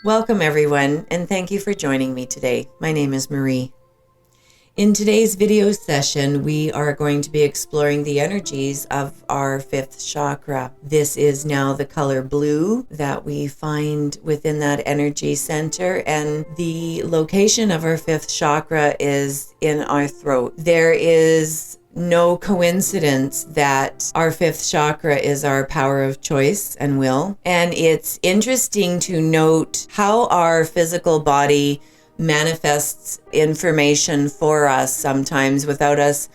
Welcome everyone, and thank you for joining me today. My name is Marie. In today's video session, we are going to be exploring the energies of our fifth chakra. This is now the color blue that we find within that energy center, and the location of our fifth chakra is in our throat. There is no coincidence that our fifth chakra is our power of choice and will. And it's interesting to note how our physical body manifests information for us sometimes without us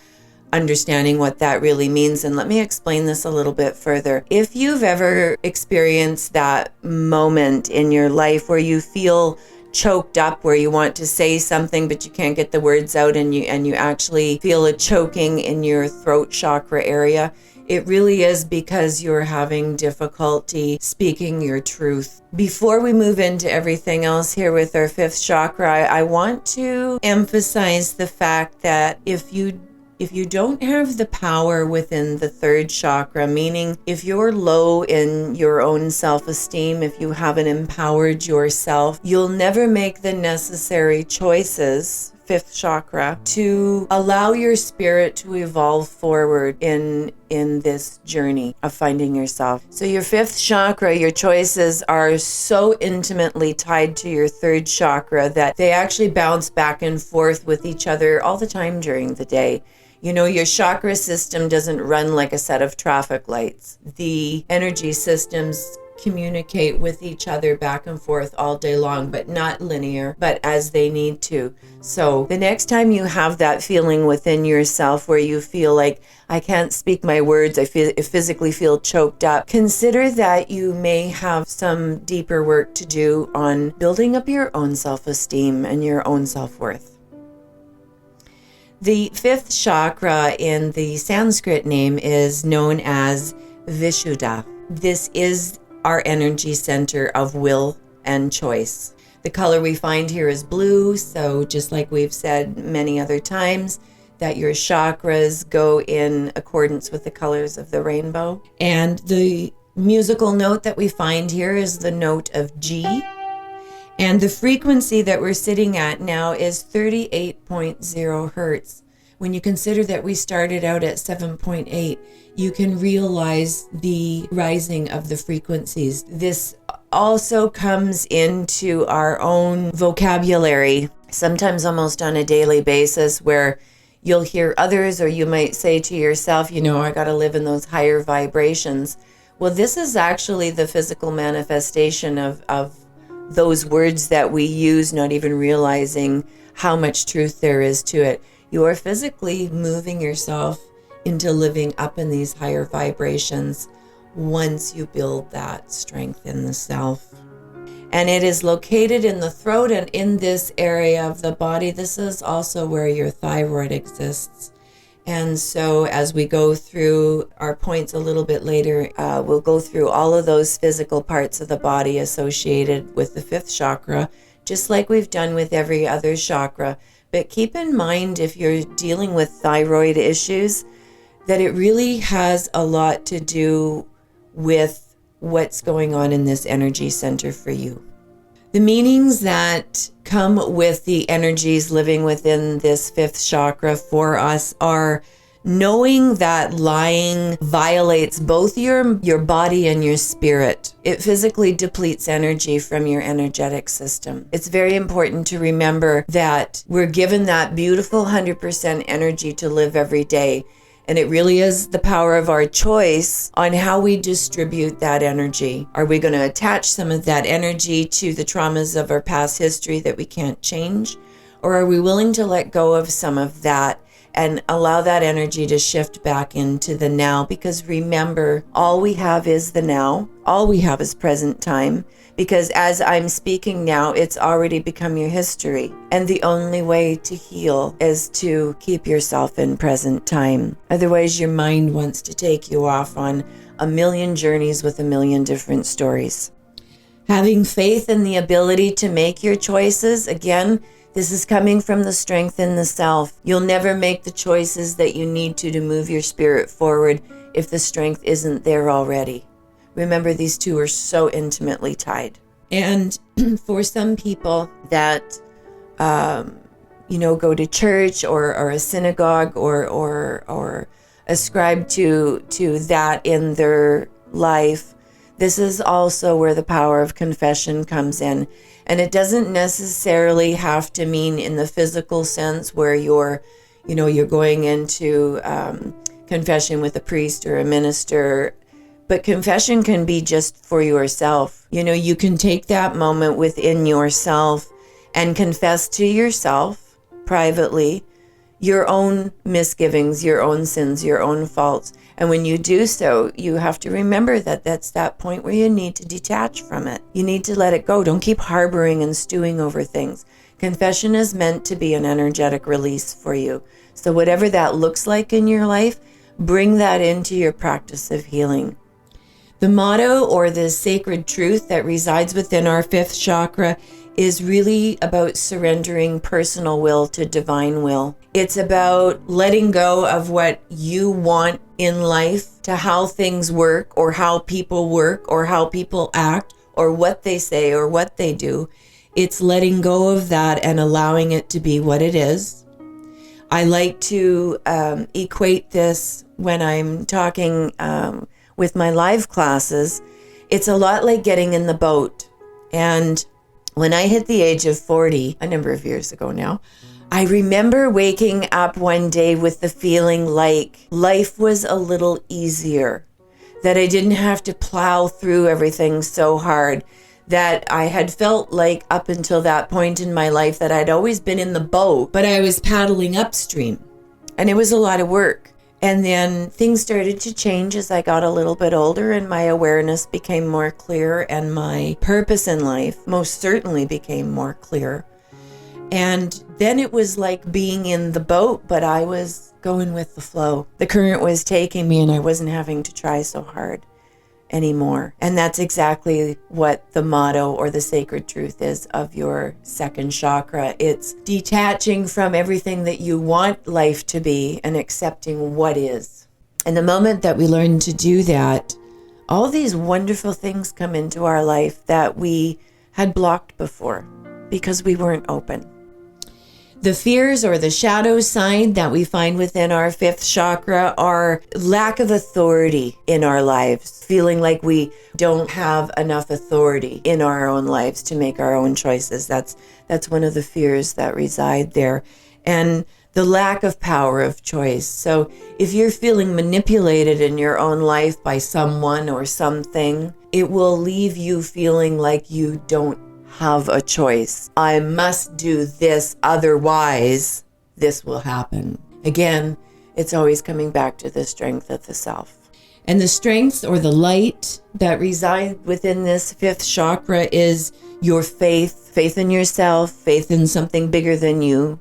understanding what that really means. And let me explain this a little bit further. If you've ever experienced that moment in your life where you feel choked up, where you want to say something but you can't get the words out, and you actually feel a choking in your throat chakra area, it really is because you're having difficulty speaking your truth. Before we move into everything else here with our fifth chakra, I want to emphasize the fact that if you don't have the power within the third chakra, meaning if you're low in your own self-esteem, if you haven't empowered yourself, you'll never make the necessary choices, fifth chakra, to allow your spirit to evolve forward in this journey of finding yourself. So your fifth chakra, your choices are so intimately tied to your third chakra that they actually bounce back and forth with each other all the time during the day. You know, your chakra system doesn't run like a set of traffic lights. The energy systems communicate with each other back and forth all day long, but not linear, but as they need to. So the next time you have that feeling within yourself where you feel like, I can't speak my words, I physically feel choked up, consider that you may have some deeper work to do on building up your own self-esteem and your own self-worth. The fifth chakra in the Sanskrit name is known as Vishuddha. This is our energy center of will and choice. The color we find here is blue, so just like we've said many other times, that your chakras go in accordance with the colors of the rainbow. And the musical note that we find here is the note of G. And the frequency that we're sitting at now is 38.0 hertz. When you consider that we started out at 7.8, you can realize the rising of the frequencies. This also comes into our own vocabulary, sometimes almost on a daily basis, where you'll hear others, or you might say to yourself, you know, I got to live in those higher vibrations. Well, this is actually the physical manifestation of those words that we use, not even realizing how much truth there is to it. You are physically moving yourself into living up in these higher vibrations once you build that strength in the self. And it is located in the throat and in this area of the body. This is also where your thyroid exists. And so as we go through our points a little bit later, we'll go through all of those physical parts of the body associated with the fifth chakra, just like we've done with every other chakra. But keep in mind, if you're dealing with thyroid issues, that it really has a lot to do with what's going on in this energy center for you. The meanings that come with the energies living within this fifth chakra for us are knowing that lying violates both your body and your spirit. It physically depletes energy from your energetic system. It's very important to remember that we're given that beautiful 100% energy to live every day. And it really is the power of our choice on how we distribute that energy. Are we going to attach some of that energy to the traumas of our past history that we can't change? Or are we willing to let go of some of that and allow that energy to shift back into the now? Because remember, all we have is the now. All we have is present time. Because as I'm speaking now, it's already become your history. And the only way to heal is to keep yourself in present time. Otherwise, your mind wants to take you off on a million journeys with a million different stories. Having faith in the ability to make your choices, again, this is coming from the strength in the self. You'll never make the choices that you need to move your spirit forward if the strength isn't there already. Remember, these two are so intimately tied. And for some people that, go to church or a synagogue or ascribe to that in their life, this is also where the power of confession comes in. And it doesn't necessarily have to mean in the physical sense where you're going into confession with a priest or a minister. But confession can be just for yourself. You can take that moment within yourself and confess to yourself privately your own misgivings, your own sins, your own faults. And when you do so, you have to remember that that's that point where you need to detach from it. You need to let it go. Don't keep harboring and stewing over things. Confession is meant to be an energetic release for you. So whatever that looks like in your life, bring that into your practice of healing. The motto, or the sacred truth that resides within our fifth chakra, is really about surrendering personal will to divine will. It's about letting go of what you want in life to how things work or how people act or what they say or what they do. It's letting go of that and allowing it to be what it is. I like to equate this when I'm talking with my live classes. It's a lot like getting in the boat. And when I hit the age of 40, a number of years ago now, I remember waking up one day with the feeling like life was a little easier, that I didn't have to plow through everything so hard, that I had felt like up until that point in my life that I'd always been in the boat, but I was paddling upstream, and it was a lot of work. And then things started to change as I got a little bit older, and my awareness became more clear, and my purpose in life most certainly became more clear. And then it was like being in the boat, but I was going with the flow. The current was taking me, and I wasn't having to try so hard anymore. And that's exactly what the motto or the sacred truth is of your second chakra. It's detaching from everything that you want life to be and accepting what is. And the moment that we learn to do that, all these wonderful things come into our life that we had blocked before because we weren't open. The fears or the shadow side that we find within our fifth chakra are lack of authority in our lives, feeling like we don't have enough authority in our own lives to make our own choices. That's one of the fears that reside there. And the lack of power of choice. So if you're feeling manipulated in your own life by someone or something, it will leave you feeling like you don't have a choice. I must do this, otherwise this will happen. Again, it's always coming back to the strength of the self. And the strengths or the light that reside within this fifth chakra is your faith in yourself, faith in something bigger than you,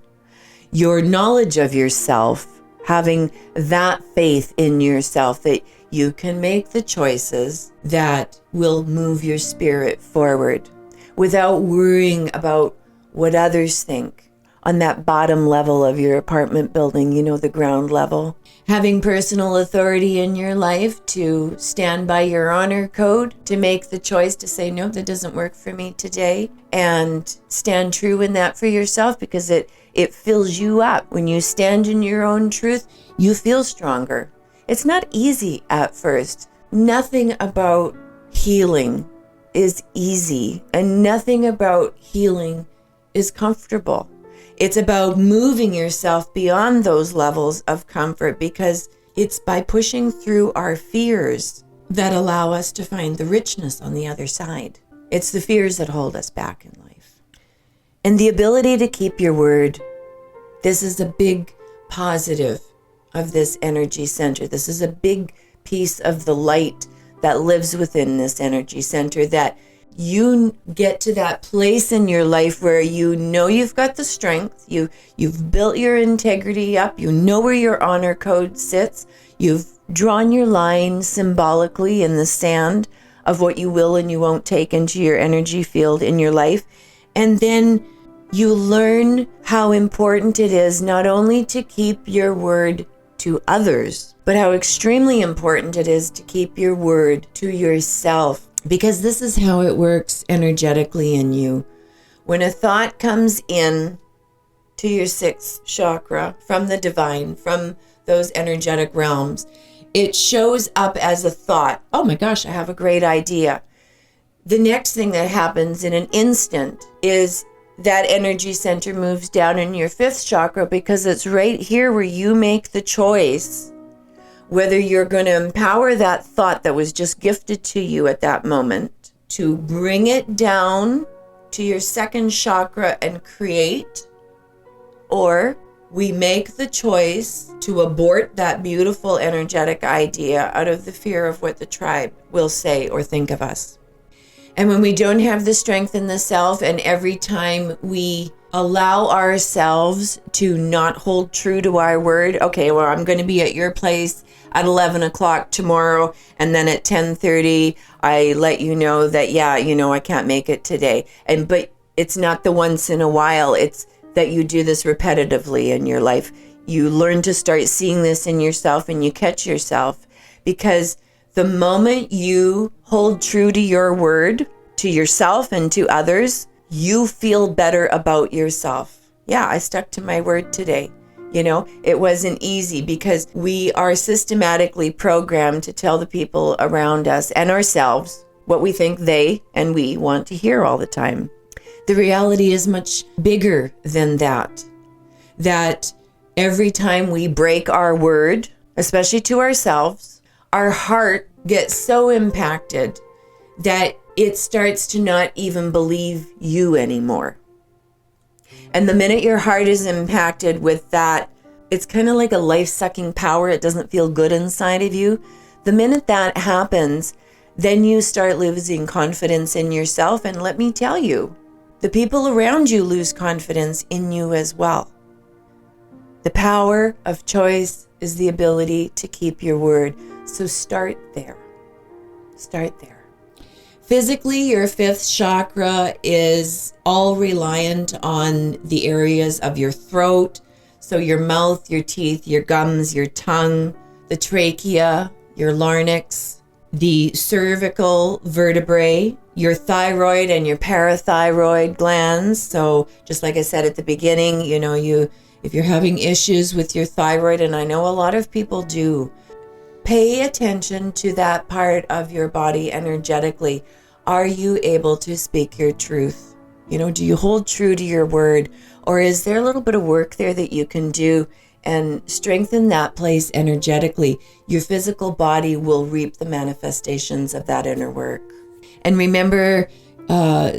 your knowledge of yourself, having that faith in yourself that you can make the choices that will move your spirit forward, without worrying about what others think on that bottom level of your apartment building, the ground level. Having personal authority in your life to stand by your honor code, to make the choice to say, no, that doesn't work for me today, and stand true in that for yourself, because it fills you up. When you stand in your own truth, you feel stronger. It's not easy at first. Nothing about healing is easy, and nothing about healing is comfortable. It's about moving yourself beyond those levels of comfort, because it's by pushing through our fears that allow us to find the richness on the other side. It's the fears that hold us back in life. And the ability to keep your word. This is a big positive of this energy center. This is a big piece of the light that lives within this energy center, that you get to that place in your life where you've got the strength, you've built your integrity up, where your honor code sits, you've drawn your line symbolically in the sand of what you will and you won't take into your energy field in your life. And then you learn how important it is not only to keep your word to others, but how extremely important it is to keep your word to yourself. because this is how it works energetically in you. When a thought comes in to your sixth chakra from the divine, from those energetic realms, it shows up as a thought. Oh my gosh, I have a great idea. The next thing that happens in an instant is that energy center moves down in your fifth chakra, because it's right here where you make the choice whether you're going to empower that thought that was just gifted to you at that moment, to bring it down to your second chakra and create, or we make the choice to abort that beautiful energetic idea out of the fear of what the tribe will say or think of us. And when we don't have the strength in the self, and every time we allow ourselves to not hold true to our word, okay, well, I'm going to be at your place at 11 o'clock tomorrow, and then at 10:30, I let you know that, I can't make it today. But it's not the once in a while, it's that you do this repetitively in your life. You learn to start seeing this in yourself, and you catch yourself, because the moment you hold true to your word, to yourself and to others, you feel better about yourself. Yeah, I stuck to my word today. It wasn't easy, because we are systematically programmed to tell the people around us and ourselves what we think they and we want to hear all the time. The reality is much bigger than that. That every time we break our word, especially to ourselves, our heart gets so impacted that it starts to not even believe you anymore. And the minute your heart is impacted with that, it's kind of like a life-sucking power. It doesn't feel good inside of you. The minute that happens, then you start losing confidence in yourself. And let me tell you, the people around you lose confidence in you as well. The power of choice is the ability to keep your word. So start there. Start there. Physically, your fifth chakra is all reliant on the areas of your throat. So your mouth, your teeth, your gums, your tongue, the trachea, your larynx, the cervical vertebrae, your thyroid and your parathyroid glands. So just like I said at the beginning, if you're having issues with your thyroid, and I know a lot of people do, pay attention to that part of your body energetically. Are you able to speak your truth? Do you hold true to your word? Or is there a little bit of work there that you can do and strengthen that place energetically? Your physical body will reap the manifestations of that inner work. And remember,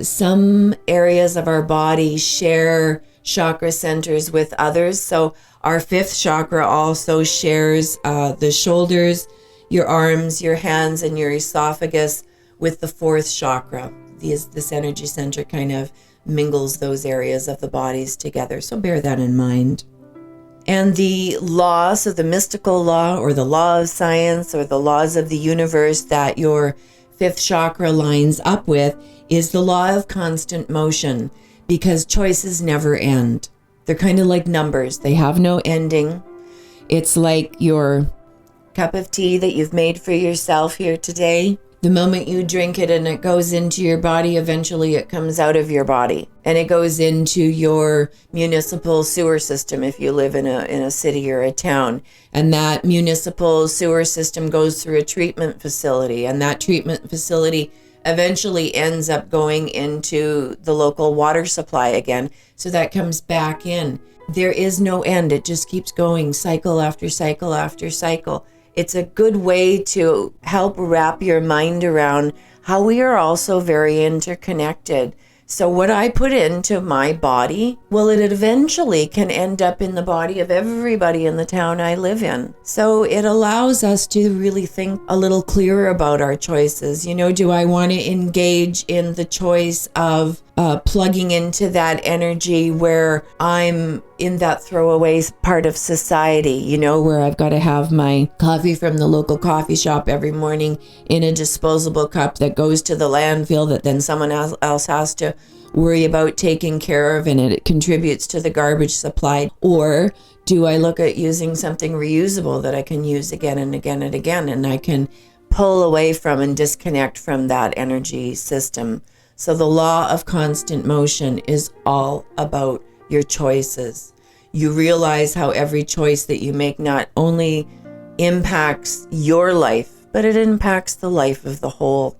some areas of our body share chakra centers with others. So our fifth chakra also shares the shoulders, your arms, your hands, and your esophagus with the fourth chakra. This energy center kind of mingles those areas of the bodies together. So bear that in mind. And the law, so the mystical law or the law of science or the laws of the universe that your fifth chakra lines up with is the law of constant motion, because choices never end. They're kind of like numbers. They have no ending. It's like your cup of tea that you've made for yourself here today. The moment you drink it and it goes into your body, eventually it comes out of your body and it goes into your municipal sewer system if you live in a city or a town. And that municipal sewer system goes through a treatment facility, and that treatment facility eventually ends up going into the local water supply again. So that comes back in. There is no end. It just keeps going, cycle after cycle after cycle. It's a good way to help wrap your mind around how we are also very interconnected. So what I put into my body, well, it eventually can end up in the body of everybody in the town I live in. So it allows us to really think a little clearer about our choices. Do I want to engage in the choice of plugging into that energy where I'm in that throwaway part of society, where I've got to have my coffee from the local coffee shop every morning in a disposable cup that goes to the landfill that then someone else has to worry about taking care of, and it contributes to the garbage supply? Or do I look at using something reusable that I can use again and again and again, and I can pull away from and disconnect from that energy system. So the law of constant motion is all about your choices. You realize how every choice that you make not only impacts your life, but it impacts the life of the whole.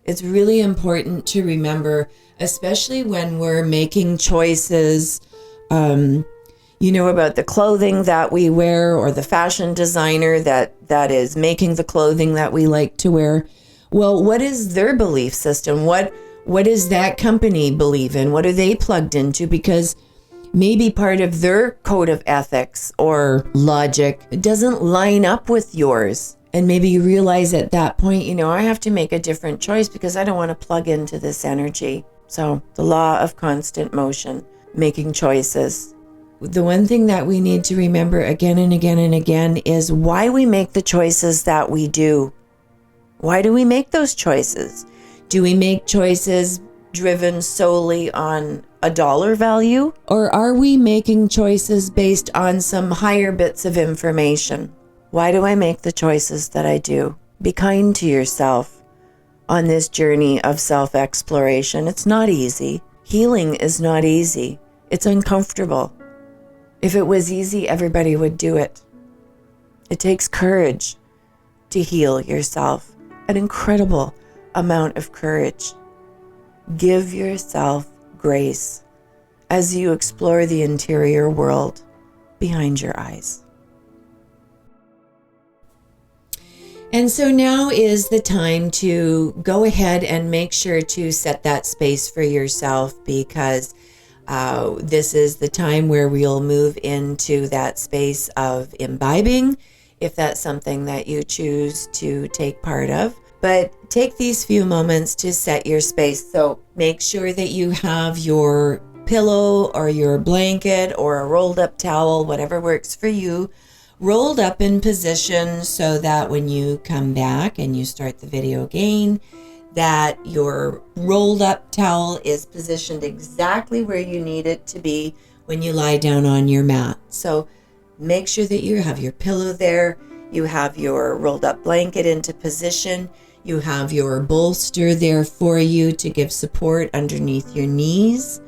It's really important to remember, especially when we're making choices, about the clothing that we wear, or the fashion designer that is making the clothing that we like to wear. Well, what is their belief system? What does that company believe in? What are they plugged into? Because maybe part of their code of ethics or logic doesn't line up with yours. And maybe you realize at that point, I have to make a different choice because I don't want to plug into this energy. So the law of constant motion, making choices. The one thing that we need to remember again and again and again is why we make the choices that we do. Why do we make those choices? Do we make choices driven solely on a dollar value? Or are we making choices based on some higher bits of information? Why do I make the choices that I do? Be kind to yourself on this journey of self-exploration. It's not easy. Healing is not easy. It's uncomfortable. If it was easy, everybody would do it. It takes courage to heal yourself. An incredible amount of courage. Give yourself grace as you explore the interior world behind your eyes. And so now is the time to go ahead and make sure to set that space for yourself, because this is the time where we'll move into that space of imbibing, if that's something that you choose to take part of. But take these few moments to set your space. So make sure that you have your pillow or your blanket or a rolled up towel, whatever works for you, rolled up in position so that when you come back and you start the video again, that your rolled up towel is positioned exactly where you need it to be when you lie down on your mat. So make sure that you have your pillow there, you have your rolled up blanket into position, you have your bolster there for you to give support underneath your knees.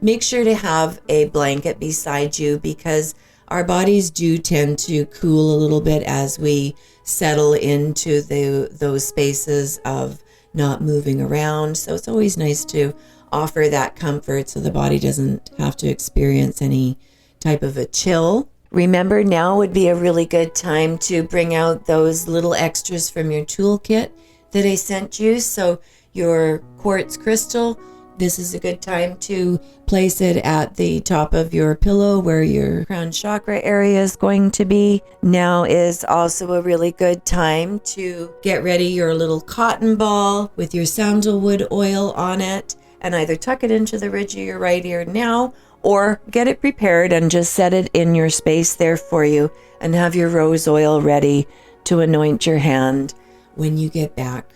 Make sure to have a blanket beside you, because our bodies do tend to cool a little bit as we settle into those spaces of not moving around. So it's always nice to offer that comfort so the body doesn't have to experience any type of a chill. Remember, now would be a really good time to bring out those little extras from your toolkit that I sent you. So your quartz crystal, this is a good time to place it at the top of your pillow where your crown chakra area is going to be. Now is also a really good time to get ready your little cotton ball with your sandalwood oil on it, and either tuck it into the ridge of your right ear now, or get it prepared and just set it in your space there for you, and have your rose oil ready to anoint your hand when you get back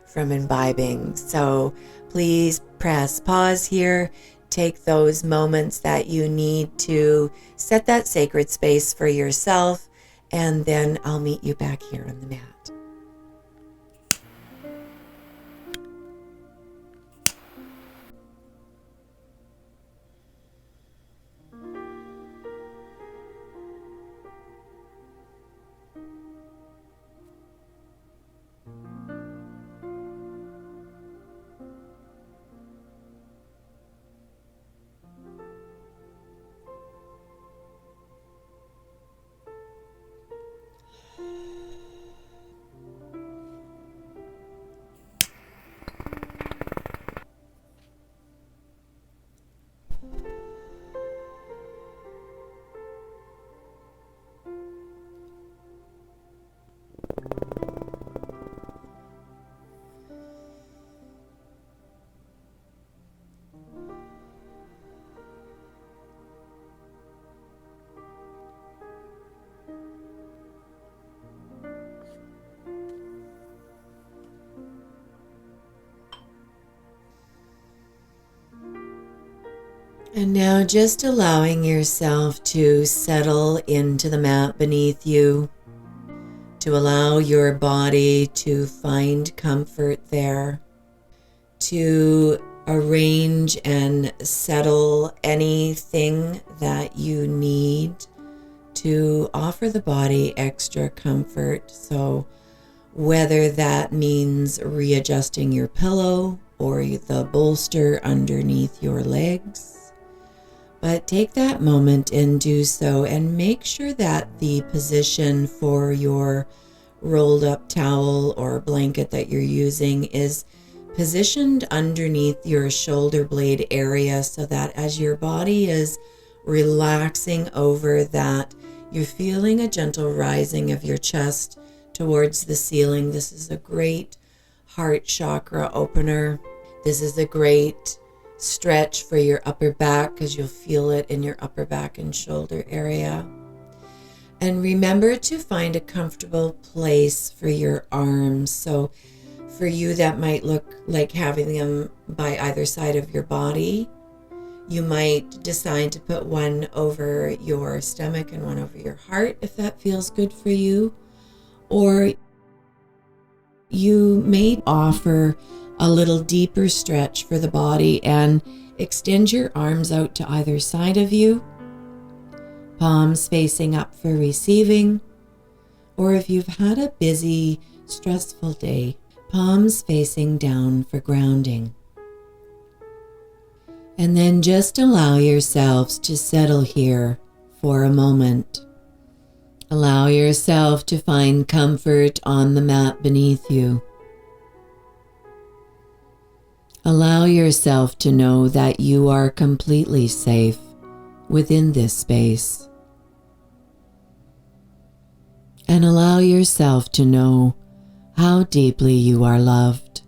from imbibing. So please press pause here. Take those moments that you need to set that sacred space for yourself, and then I'll meet you back here on the mat. And now just allowing yourself to settle into the mat beneath you. to allow your body to find comfort there, to arrange and settle anything that you need to offer the body extra comfort. So whether that means readjusting your pillow or the bolster underneath your legs, but take that moment and do so, and make sure that the position for your rolled up towel or blanket that you're using is positioned underneath your shoulder blade area, so that as your body is relaxing over that, you're feeling a gentle rising of your chest towards the ceiling. This is a great heart chakra opener. This is a great stretch for your upper back, because you'll feel it in your upper back and shoulder area. And remember to find a comfortable place for your arms. So for you, that might look like having them by either side of your body. You might decide to put one over your stomach and one over your heart, if that feels good for you. Or you may offer a little deeper stretch for the body and extend your arms out to either side of you, palms facing up for receiving. Or if you've had a busy, stressful day, palms facing down for grounding. And then just allow yourselves to settle here for a moment. Allow yourself to find comfort on the mat beneath you. Allow yourself to know that you are completely safe within this space. And allow yourself to know how deeply you are loved.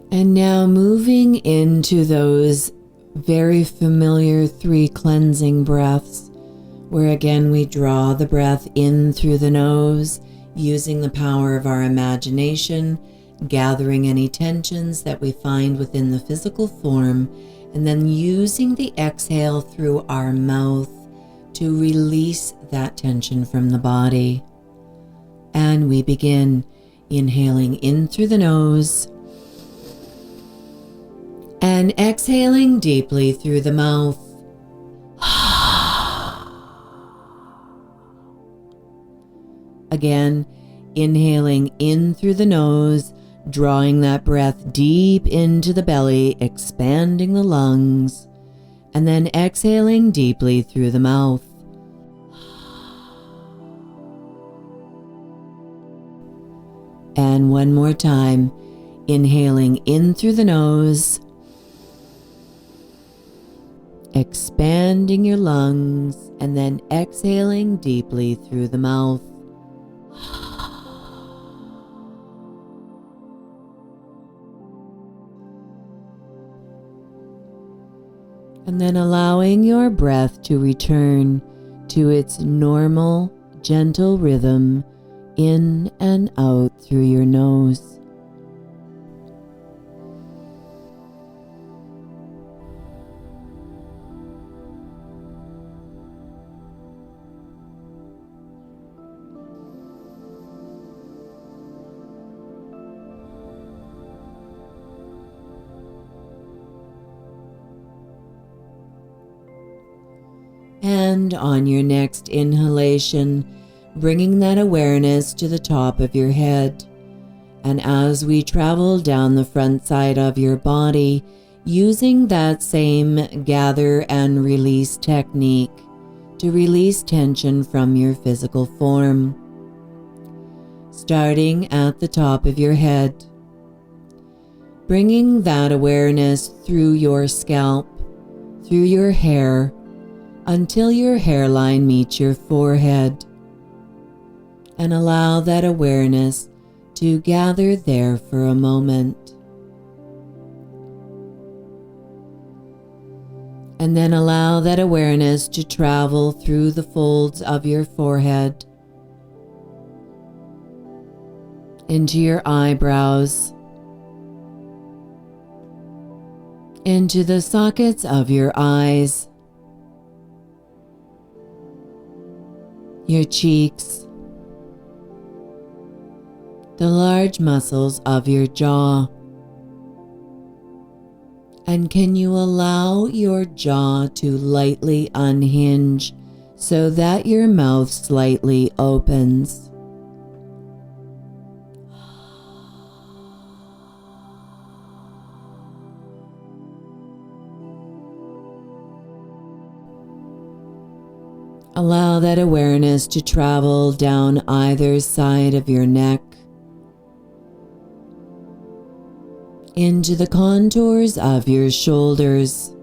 And now moving into those very familiar 3 cleansing breaths, where again we draw the breath in through the nose, using the power of our imagination, gathering any tensions that we find within the physical form, and then using the exhale through our mouth to release that tension from the body. And we begin inhaling in through the nose and exhaling deeply through the mouth. Again, inhaling in through the nose, drawing that breath deep into the belly, expanding the lungs, and then exhaling deeply through the mouth. And one more time, inhaling in through the nose, expanding your lungs, and then exhaling deeply through the mouth. And then allowing your breath to return to its normal, gentle rhythm in and out through your nose. And on your next inhalation, bringing that awareness to the top of your head. And as we travel down the front side of your body, using that same gather and release technique to release tension from your physical form. Starting at the top of your head, bringing that awareness through your scalp, through your hair, until your hairline meets your forehead, and allow that awareness to gather there for a moment. And then allow that awareness to travel through the folds of your forehead, into your eyebrows, into the sockets of your eyes, your cheeks, the large muscles of your jaw. And can you allow your jaw to lightly unhinge so that your mouth slightly opens? Allow that awareness to travel down either side of your neck, into the contours of your shoulders,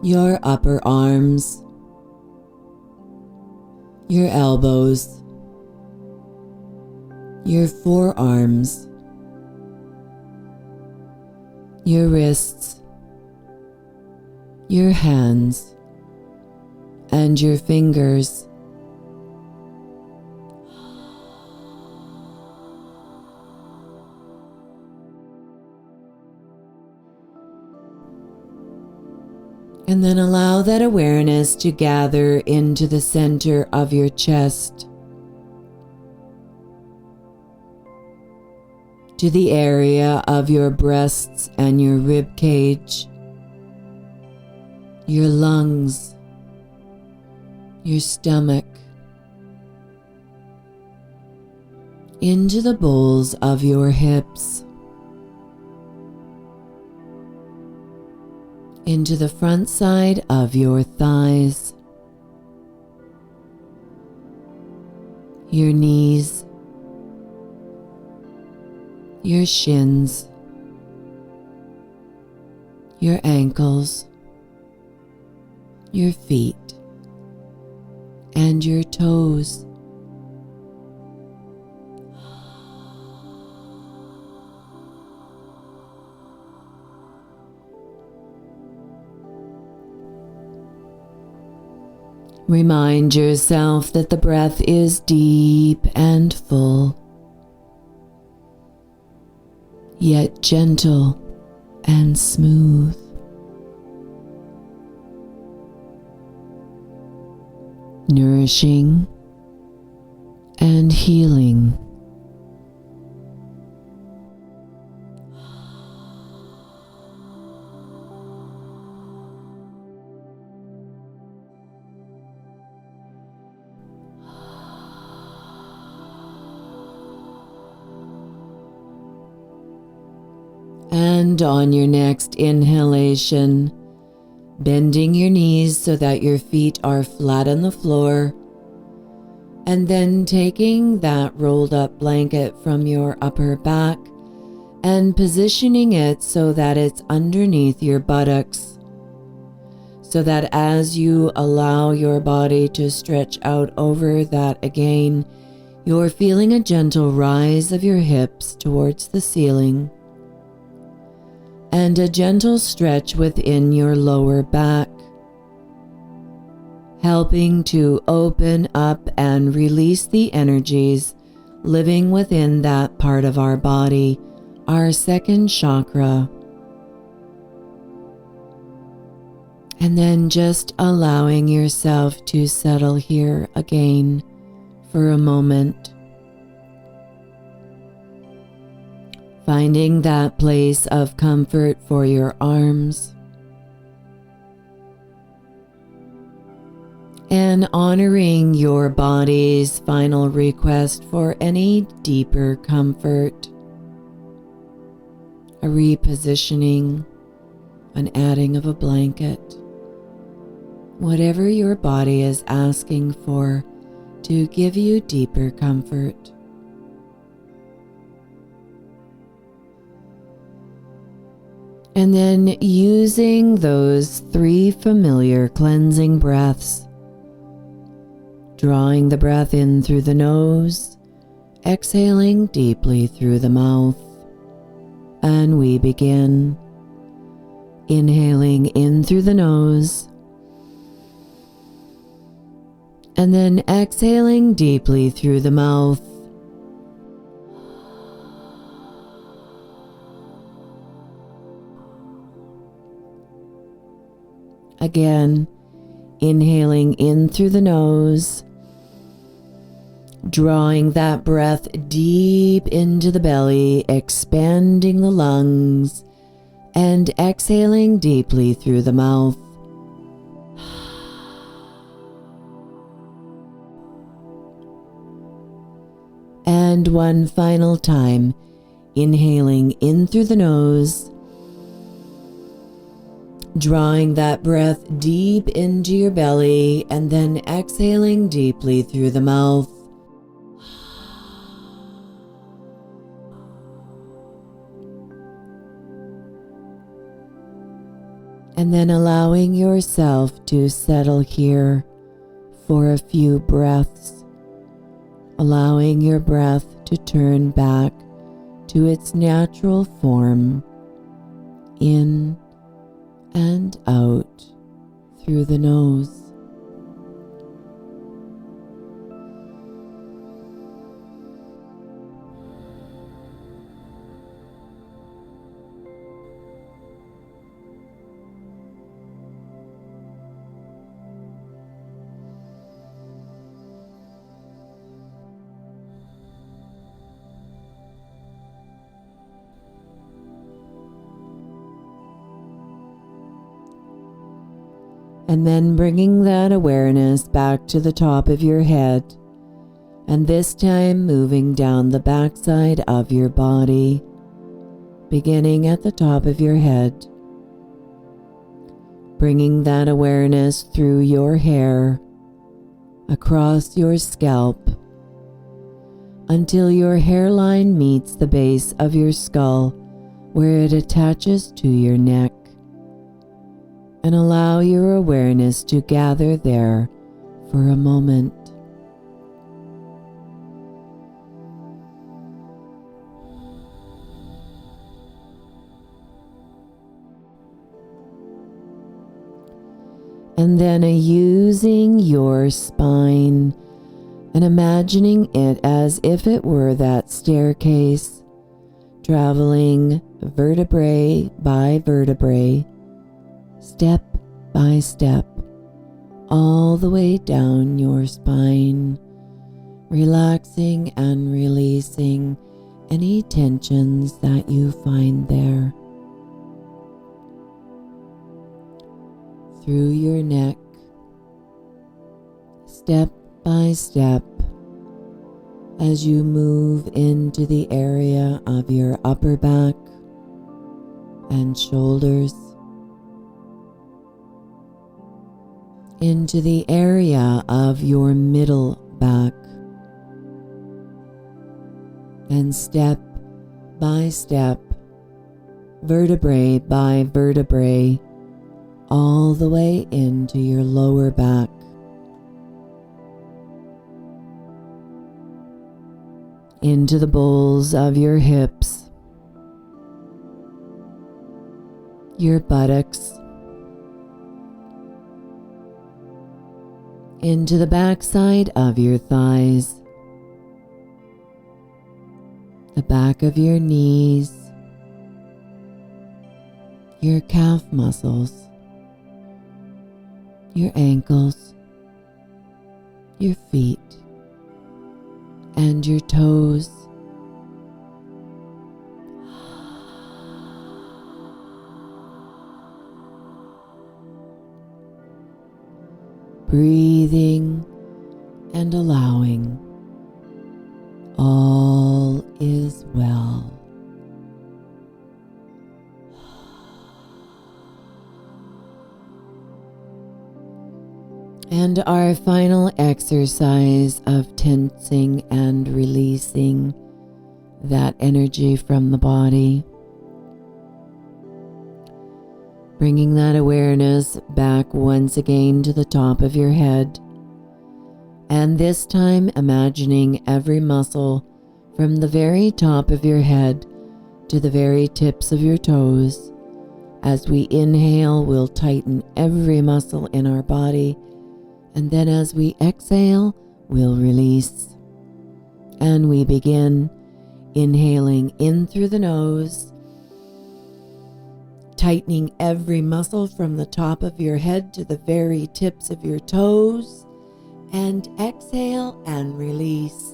your upper arms, your elbows, your forearms, your wrists, your hands, and your fingers. And then allow that awareness to gather into the center of your chest, to the area of your breasts and your rib cage, your lungs, your stomach, into the bowls of your hips, into the front side of your thighs, your knees, your shins, your ankles, your feet, and your toes. Remind yourself that the breath is deep and full, yet gentle and smooth. Nourishing and healing. And on your next inhalation, bending your knees so that your feet are flat on the floor, and then taking that rolled up blanket from your upper back and positioning it so that it's underneath your buttocks, so that as you allow your body to stretch out over that again, you're feeling a gentle rise of your hips towards the ceiling, and a gentle stretch within your lower back, helping to open up and release the energies living within that part of our body, our second chakra. And then just allowing yourself to settle here again for a moment. Finding that place of comfort for your arms, and honoring your body's final request for any deeper comfort, a repositioning, an adding of a blanket, whatever your body is asking for to give you deeper comfort. And then using those 3 familiar cleansing breaths, drawing the breath in through the nose, exhaling deeply through the mouth, and we begin. Inhaling in through the nose, and then exhaling deeply through the mouth. Again, inhaling in through the nose, drawing that breath deep into the belly, expanding the lungs, and exhaling deeply through the mouth. And one final time, inhaling in through the nose, drawing that breath deep into your belly, and then exhaling deeply through the mouth. And then allowing yourself to settle here for a few breaths, allowing your breath to turn back to its natural form, in and out through the nose. And then bringing that awareness back to the top of your head, and this time moving down the backside of your body, beginning at the top of your head, bringing that awareness through your hair, across your scalp, until your hairline meets the base of your skull where it attaches to your neck. And allow your awareness to gather there for a moment. And then using your spine and imagining it as if it were that staircase, traveling vertebrae by vertebrae, step by step, all the way down your spine, relaxing and releasing any tensions that you find there. Through your neck, step by step, as you move into the area of your upper back and shoulders, into the area of your middle back, and step by step, vertebrae by vertebrae, all the way into your lower back. Into the bowls of your hips, your buttocks, into the backside of your thighs, the back of your knees, your calf muscles, your ankles, your feet, and your toes. Breathing and allowing. All is well. And our final exercise of tensing and releasing that energy from the body. Bringing that awareness back once again to the top of your head. And this time imagining every muscle from the very top of your head to the very tips of your toes As we inhale, we'll tighten every muscle in our body. And then as we exhale, we'll release. And we begin inhaling in through the nose, tightening every muscle from the top of your head to the very tips of your toes. And exhale and release.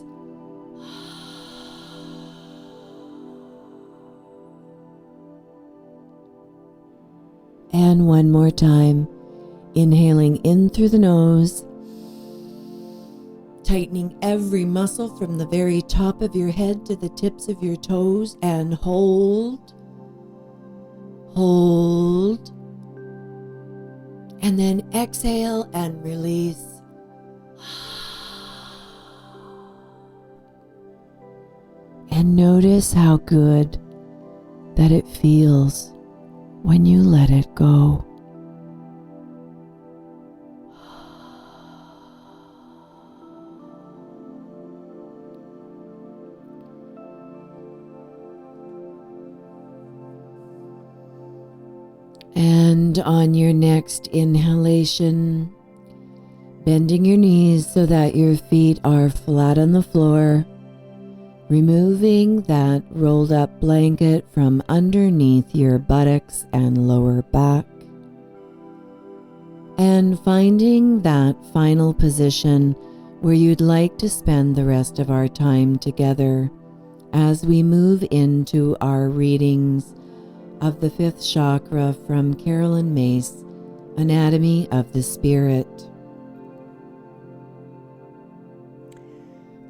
And one more time, inhaling in through the nose, tightening every muscle from the very top of your head to the tips of your toes, and hold, and then exhale and release. And notice how good that it feels when you let it go. And on your next inhalation, bending your knees so that your feet are flat on the floor, removing that rolled up blanket from underneath your buttocks and lower back, and finding that final position where you'd like to spend the rest of our time together as we move into our readings of the fifth chakra from Carolyn Mace, Anatomy of the Spirit.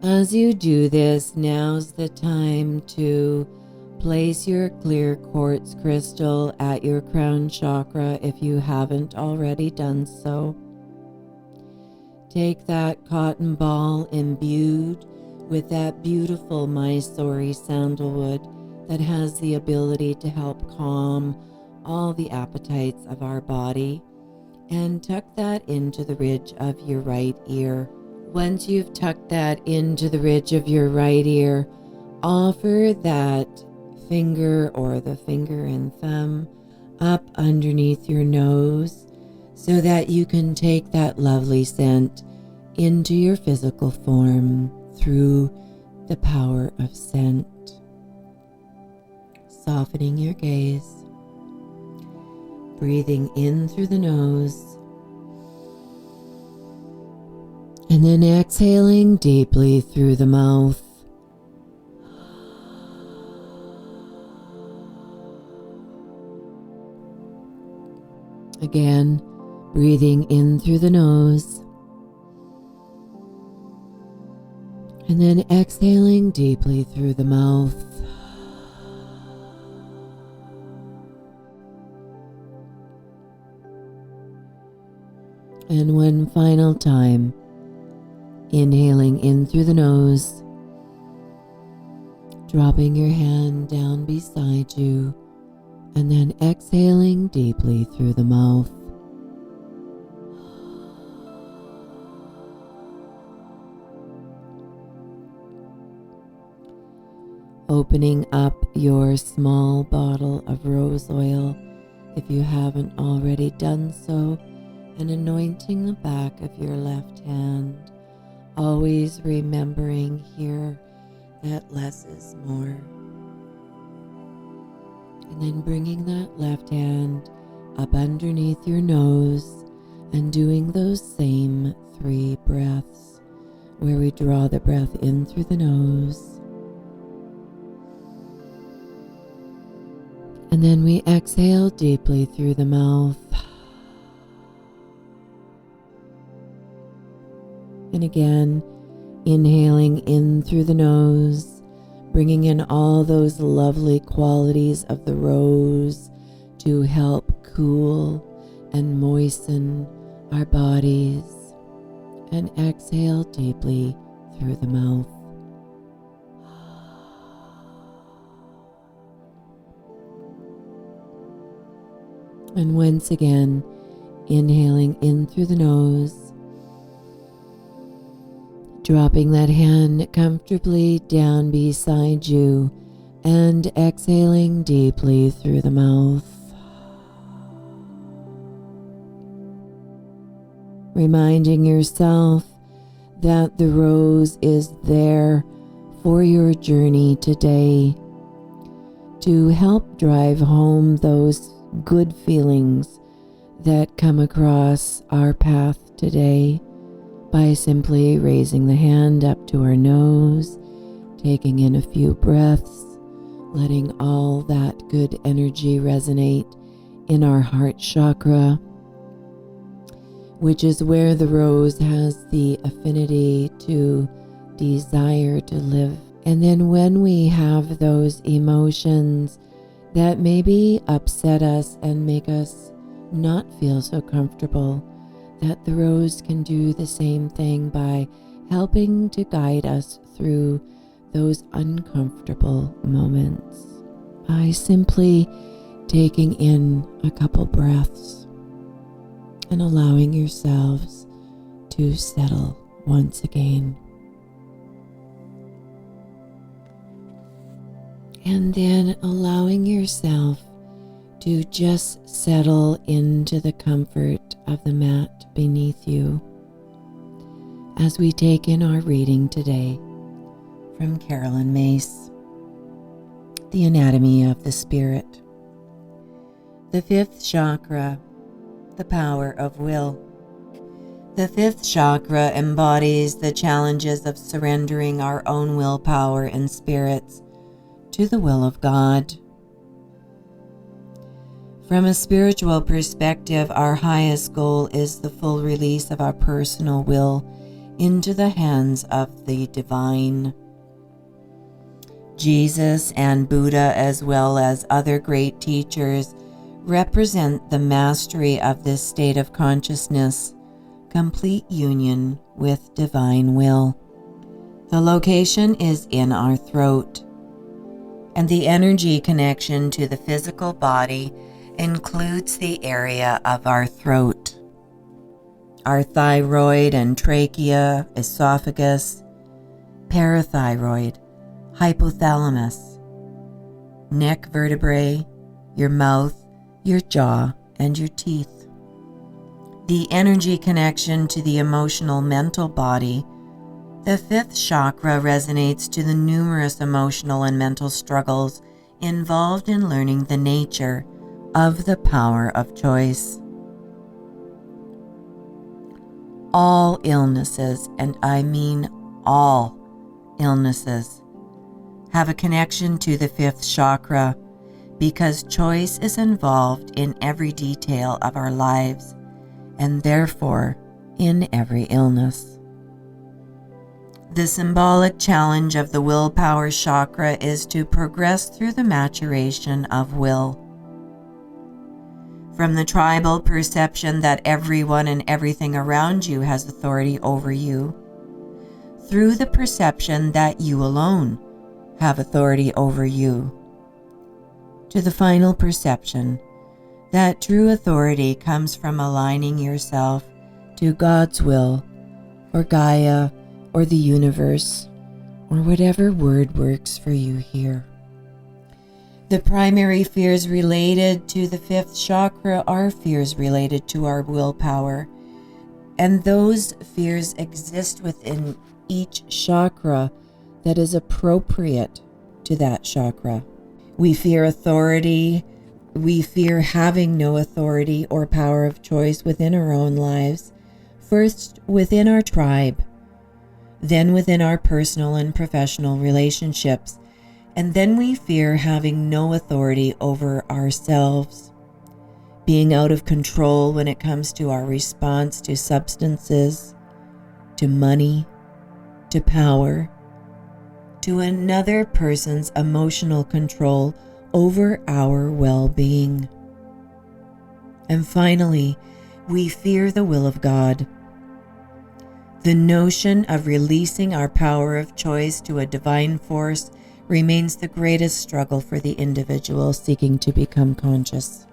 As you do this, now's the time to place your clear quartz crystal at your crown chakra if you haven't already done so. Take that cotton ball imbued with that beautiful Mysore sandalwood that has the ability to help calm all the appetites of our body, and tuck that into the ridge of your right ear. Once you've tucked that into the ridge of your right ear, offer that finger or the finger and thumb up underneath your nose so that you can take that lovely scent into your physical form through the power of scent. Softening your gaze, breathing in through the nose, and then exhaling deeply through the mouth. Again, breathing in through the nose, and then exhaling deeply through the mouth. And one final time, inhaling in through the nose, dropping your hand down beside you, and then exhaling deeply through the mouth. Opening up your small bottle of rose oil, if you haven't already done so, and anointing the back of your left hand, always remembering here that less is more. And then bringing that left hand up underneath your nose and doing those same 3 breaths where we draw the breath in through the nose. And then we exhale deeply through the mouth. And again, inhaling in through the nose, bringing in all those lovely qualities of the rose to help cool and moisten our bodies. And exhale deeply through the mouth. And once again, inhaling in through the nose, dropping that hand comfortably down beside you, and exhaling deeply through the mouth. reminding yourself that the rose is there for your journey today to help drive home those good feelings that come across our path today by simply raising the hand up to our nose, taking in a few breaths, letting all that good energy resonate in our heart chakra, which is where the rose has the affinity to desire to live. And then when we have those emotions that maybe upset us and make us not feel so comfortable, that the rose can do the same thing by helping to guide us through those uncomfortable moments by simply taking in a couple breaths and allowing yourselves to settle once again. And then allowing yourself to just settle into the comfort of the mat beneath you as we take in our reading today from Carolyn Mace, The Anatomy of the Spirit. The fifth chakra, the power of will. The fifth chakra embodies the challenges of surrendering our own willpower and spirits to the will of God. From a spiritual perspective, our highest goal is the full release of our personal will into the hands of the divine. Jesus and Buddha, as well as other great teachers, represent the mastery of this state of consciousness, complete union with divine will. The location is in our throat, and the energy connection to the physical body includes the area of our throat. Our thyroid and trachea, esophagus, parathyroid, hypothalamus, neck vertebrae, your mouth, your jaw, and your teeth. The energy connection to the emotional mental body. The fifth chakra resonates to the numerous emotional and mental struggles involved in learning the nature of the power of choice. All illnesses, and I mean all illnesses, have a connection to the fifth chakra because choice is involved in every detail of our lives and therefore in every illness. The symbolic challenge of the willpower chakra is to progress through the maturation of will. From the tribal perception that everyone and everything around you has authority over you, through the perception that you alone have authority over you, to the final perception that true authority comes from aligning yourself to God's will, or Gaia, or the universe, or whatever word works for you here. The primary fears related to the fifth chakra are fears related to our willpower, and those fears exist within each chakra that is appropriate to that chakra. We fear authority. We fear having no authority or power of choice within our own lives, first within our tribe, then within our personal and professional relationships, and then we fear having no authority over ourselves, being out of control when it comes to our response to substances, to money, to power, to another person's emotional control over our well-being. And finally, we fear the will of God. The notion of releasing our power of choice to a divine force remains the greatest struggle for the individual seeking to become conscious.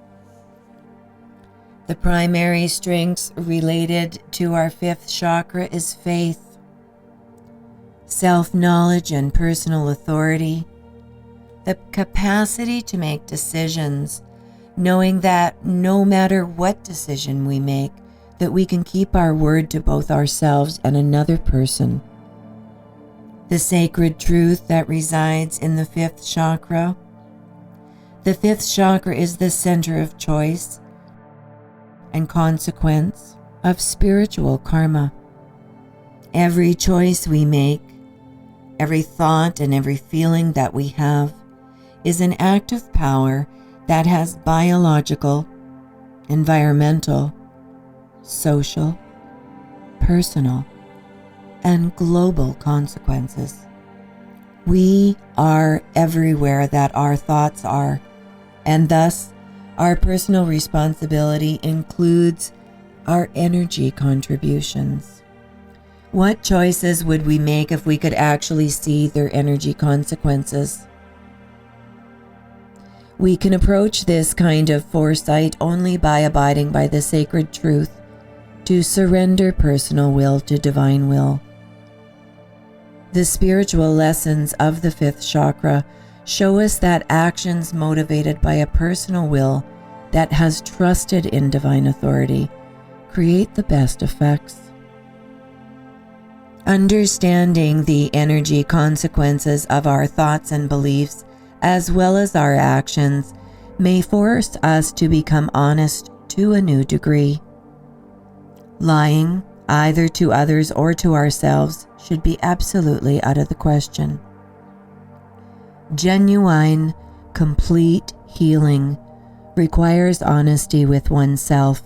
The primary strengths related to our fifth chakra is faith, self-knowledge and personal authority, the capacity to make decisions, knowing that no matter what decision we make, that we can keep our word to both ourselves and another person. The sacred truth that resides in the fifth chakra. The fifth chakra is the center of choice and consequence of spiritual karma. Every choice we make, every thought and every feeling that we have is an act of power that has biological, environmental, social, personal, and global consequences. We are everywhere that our thoughts are, and thus our personal responsibility includes our energy contributions. What choices would we make if we could actually see their energy consequences? We can approach this kind of foresight only by abiding by the sacred truth to surrender personal will to divine will. The spiritual lessons of the fifth chakra show us that actions motivated by a personal will that has trusted in divine authority create the best effects. Understanding the energy consequences of our thoughts and beliefs, as well as our actions, may force us to become honest to a new degree. Lying, either to others or to ourselves, should be absolutely out of the question. Genuine, complete healing requires honesty with oneself.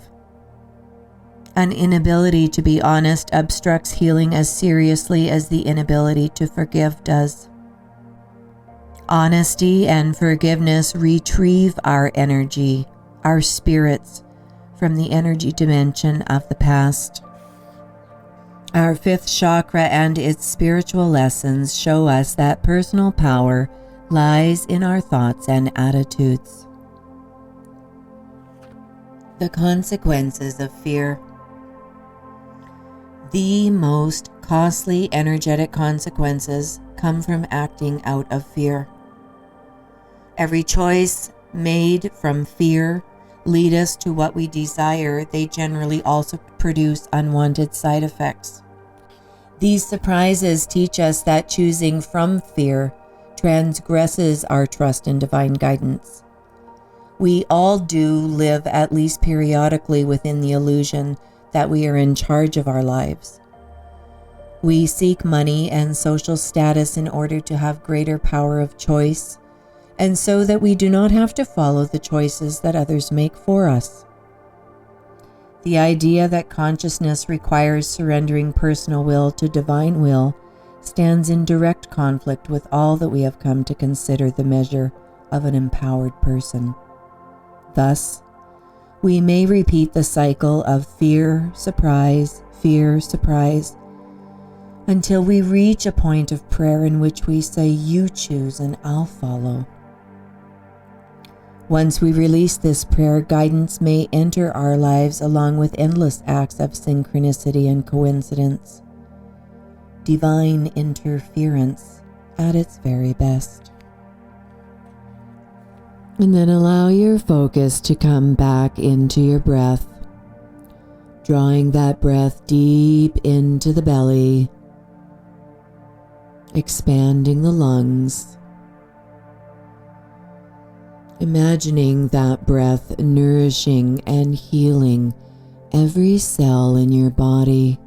An inability to be honest obstructs healing as seriously as the inability to forgive does. Honesty and forgiveness retrieve our energy, our spirits, from the energy dimension of the past. Our fifth chakra and its spiritual lessons show us that personal power lies in our thoughts and attitudes. The consequences of fear. The most costly energetic consequences come from acting out of fear. Every choice made from fear lead us to what we desire. They generally also produce unwanted side effects. These surprises teach us that choosing from fear transgresses our trust in divine guidance. We all do live at least periodically within the illusion that we are in charge of our lives. We seek money and social status in order to have greater power of choice, and so that we do not have to follow the choices that others make for us. The idea that consciousness requires surrendering personal will to divine will stands in direct conflict with all that we have come to consider the measure of an empowered person. Thus, we may repeat the cycle of fear, surprise, until we reach a point of prayer in which we say, "You choose and I'll follow." Once we release this prayer, guidance may enter our lives along with endless acts of synchronicity and coincidence. Divine interference at its very best. And then allow your focus to come back into your breath, drawing that breath deep into the belly, expanding the lungs. Imagining that breath nourishing and healing every cell in your body.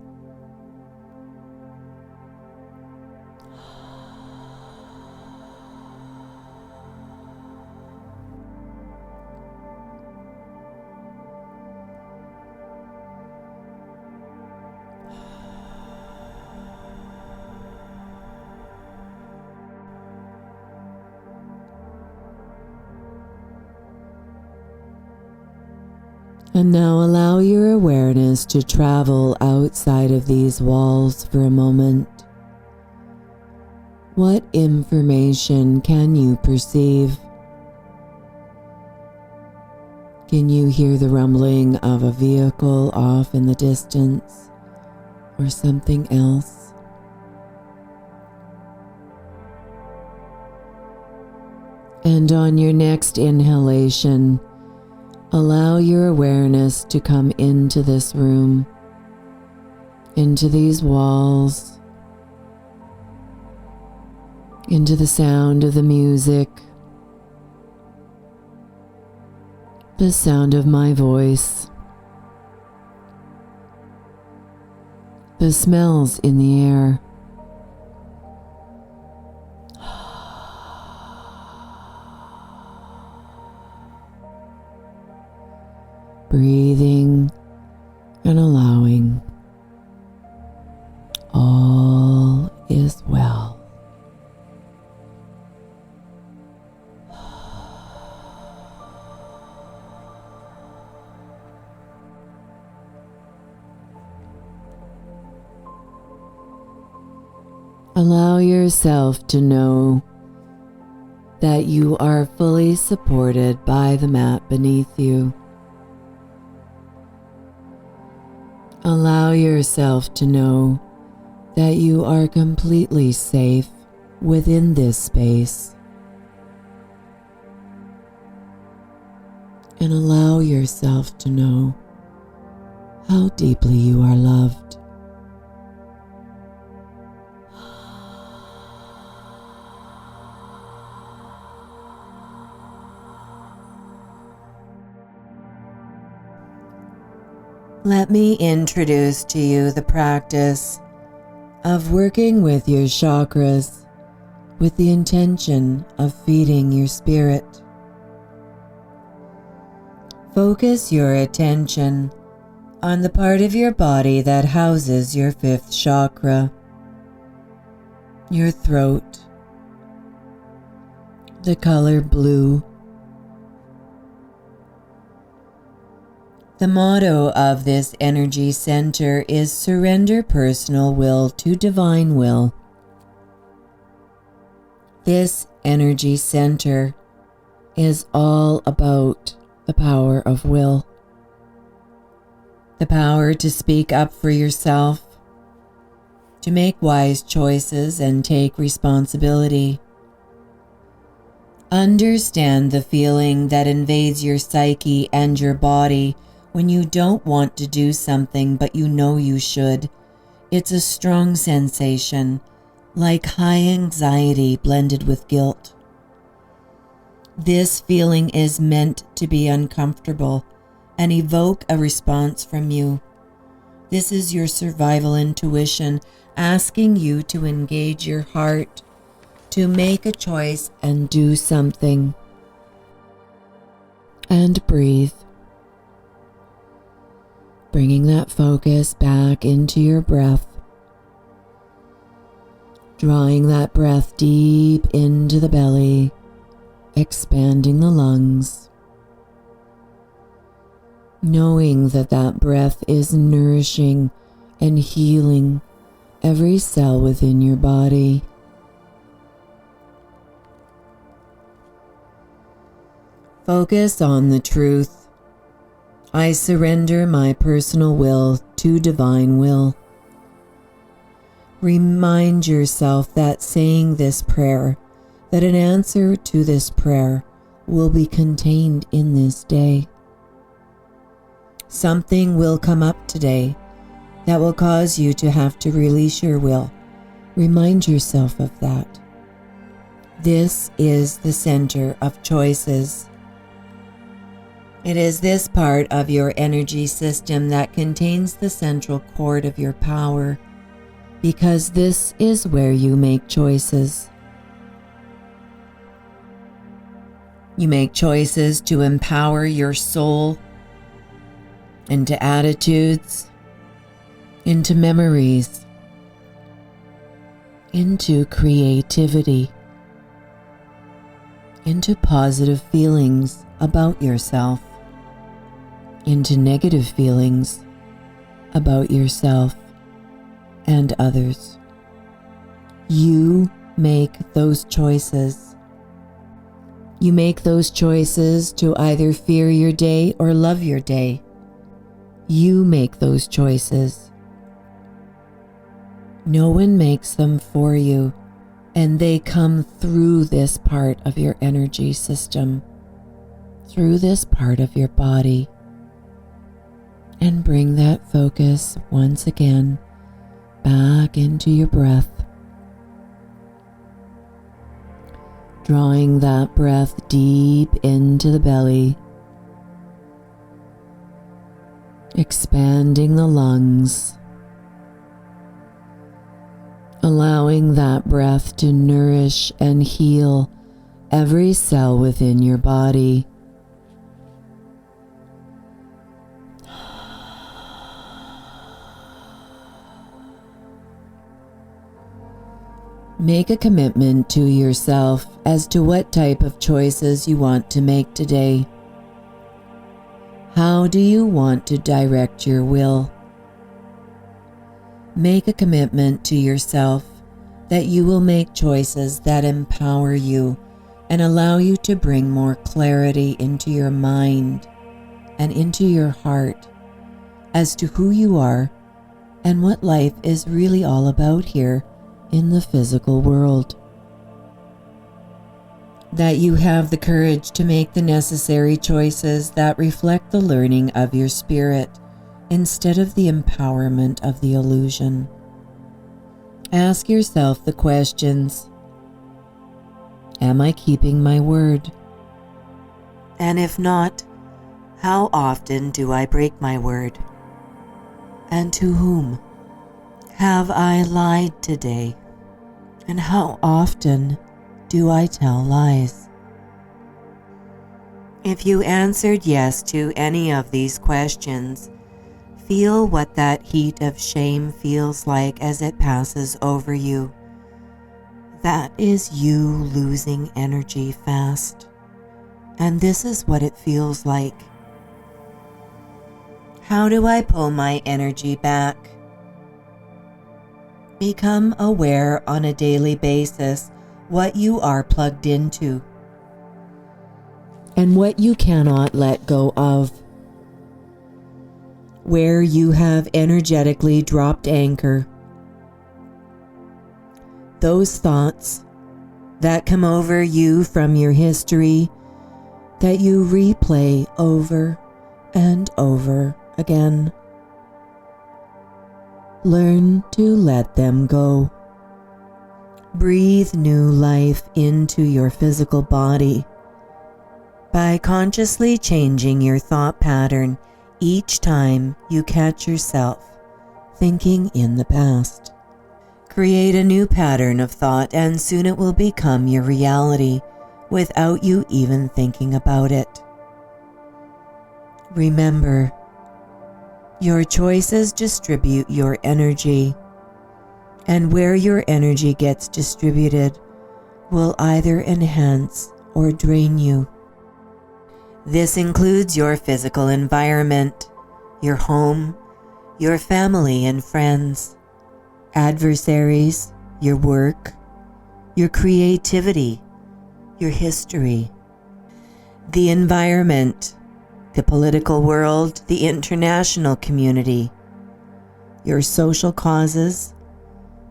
And now allow your awareness to travel outside of these walls for a moment. What information can you perceive? Can you hear the rumbling of a vehicle off in the distance, or something else? And on your next inhalation, Allow your awareness to come into this room, into these walls, into the sound of the music, the sound of my voice, the smells in the air. Breathing and allowing. All is well. Allow yourself to know that you are fully supported by the mat beneath you. Allow yourself to know that you are completely safe within this space. And allow yourself to know how deeply you are loved. Let me introduce to you the practice of working with your chakras with the intention of feeding your spirit. Focus your attention on the part of your body that houses your fifth chakra, your throat, the color blue. The motto of this energy center is surrender personal will to divine will. This energy center is all about the power of will. The power to speak up for yourself, to make wise choices and take responsibility. Understand the feeling that invades your psyche and your body when you don't want to do something but you know you should. It's a strong sensation, like high anxiety blended with guilt. This feeling is meant to be uncomfortable and evoke a response from you. This is your survival intuition asking you to engage your heart, to make a choice and do something. And breathe. Bringing that focus back into your breath. Drawing that breath deep into the belly, expanding the lungs. Knowing that that breath is nourishing and healing every cell within your body. Focus on the truth. I surrender my personal will to divine will. Remind yourself that saying this prayer, that an answer to this prayer will be contained in this day. Something will come up today that will cause you to have to release your will. Remind yourself of that. This is the center of choices. It is this part of your energy system that contains the central cord of your power, because this is where you make choices. You make choices to empower your soul into attitudes, into memories, into creativity, into positive feelings about yourself, into negative feelings about yourself and others. You make those choices. You make those choices to either fear your day or love your day. You make those choices. No one makes them for you, and they come through this part of your energy system. through this part of your body and bring that focus once again back into your breath. Drawing that breath deep into the belly, expanding the lungs, allowing that breath to nourish and heal every cell within your body. Make a commitment to yourself as to what type of choices you want to make today. How do you want to direct your will? Make a commitment to yourself that you will make choices that empower you and allow you to bring more clarity into your mind and into your heart as to who you are and what life is really all about here in the physical world. That you have the courage to make the necessary choices that reflect the learning of your spirit instead of the empowerment of the illusion. Ask yourself the questions: am I keeping my word? And if not, how often do I break my word? And to whom? Have I lied today? And how often do I tell lies? If you answered yes to any of these questions, feel what that heat of shame feels like as it passes over you. That is you losing energy fast. And this is what it feels like. How do I pull my energy back? Become aware on a daily basis what you are plugged into and what you cannot let go of. Where you have energetically dropped anchor. Those thoughts that come over you from your history that you replay over and over again. Learn to let them go. Breathe new life into your physical body by consciously changing your thought pattern each time you catch yourself thinking in the past. Create a new pattern of thought and soon it will become your reality without you even thinking about it. Remember, your choices distribute your energy, and where your energy gets distributed will either enhance or drain you. This includes your physical environment, your home, your family and friends, adversaries, your work, your creativity, your history, the environment, the political world, the international community, your social causes,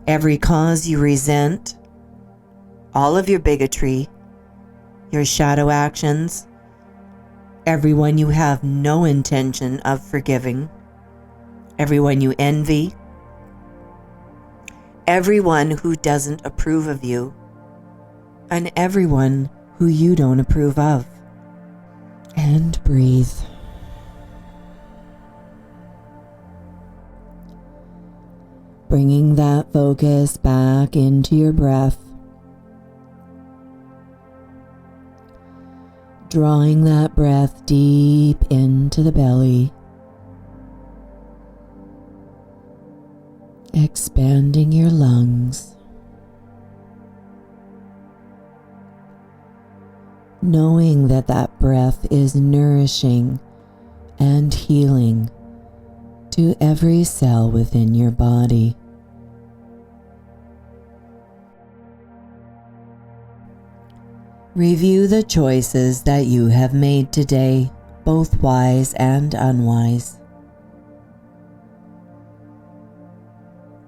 every cause you resent, all of your bigotry, your shadow actions, everyone you have no intention of forgiving, everyone you envy, everyone who doesn't approve of you, and everyone who you don't approve of. And breathe. Bringing that focus back into your breath. Drawing that breath deep into the belly. Expanding your lungs. Knowing that that breath is nourishing and healing to every cell within your body. Review the choices that you have made today, both wise and unwise.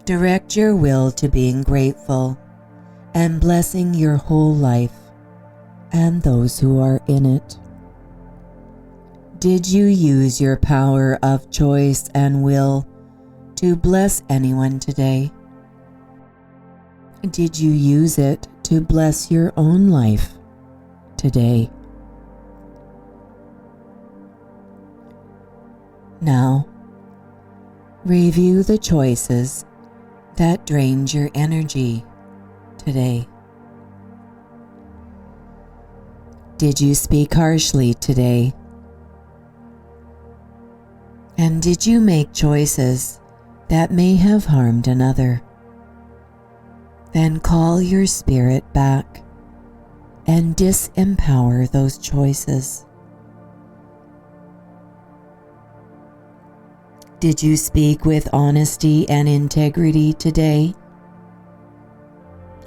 Direct your will to being grateful and blessing your whole life and those who are in it. Did you use your power of choice and will to bless anyone today? Did you use it to bless your own life today? Now, review the choices that drained your energy today. Did you speak harshly today? And did you make choices that may have harmed another? Then call your spirit back and disempower those choices. Did you speak with honesty and integrity today?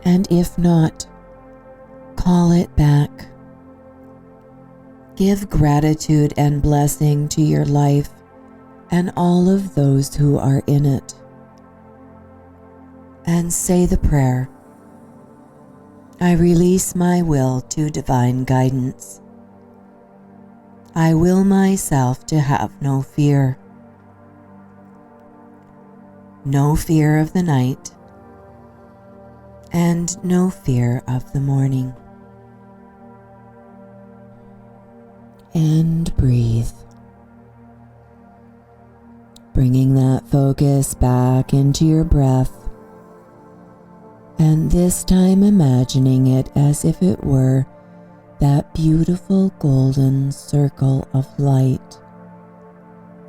And if not, call it back. Give gratitude and blessing to your life and all of those who are in it. And say the prayer, I release my will to divine guidance. I will myself to have no fear. No fear of the night, and no fear of the morning. And breathe. Bringing that focus back into your breath, and this time imagining it as if it were that beautiful golden circle of light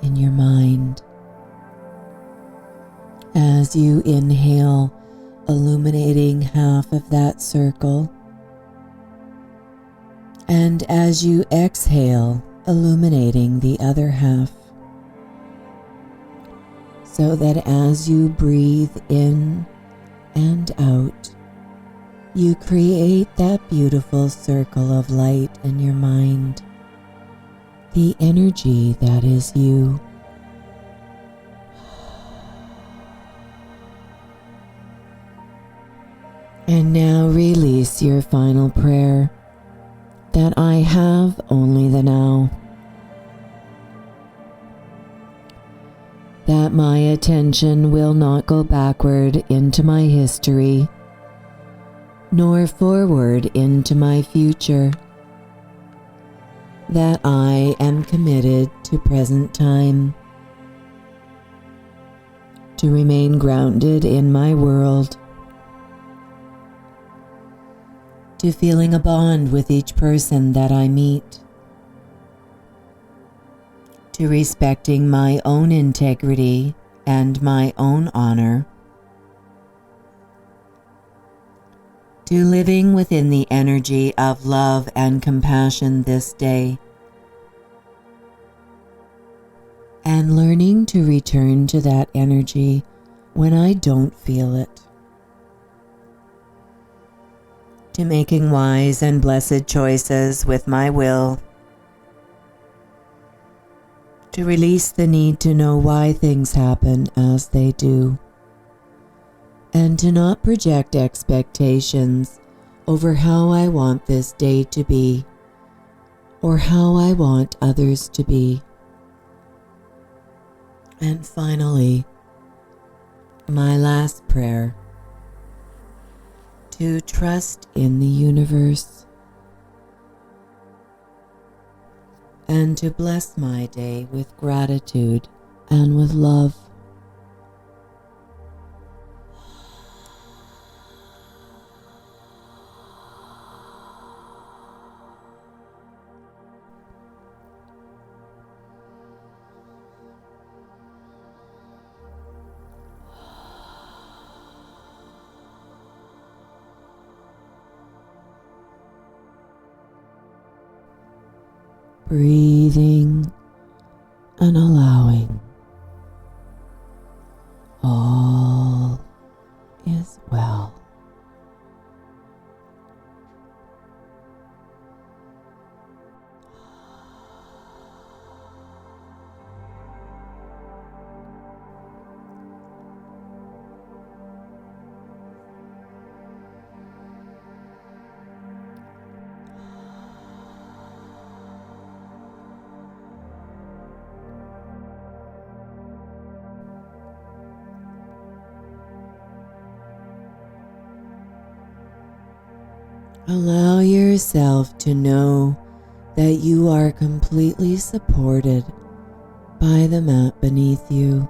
in your mind. As you inhale, illuminating half of that circle, and as you exhale, illuminating the other half, so that as you breathe in and out, you create that beautiful circle of light in your mind, the energy that is you. And now release your final prayer, that I have only the now. That my attention will not go backward into my history, nor forward into my future. That I am committed to present time, to remain grounded in my world, to feeling a bond with each person that I meet, to respecting my own integrity and my own honor, to living within the energy of love and compassion this day, and learning to return to that energy when I don't feel it, to making wise and blessed choices with my will, to release the need to know why things happen as they do, and to not project expectations over how I want this day to be, or how I want others to be. And finally, my last prayer, to trust in the universe and to bless my day with gratitude and with love. Breathing and allowing. All is well. Allow yourself to know that you are completely supported by the mat beneath you.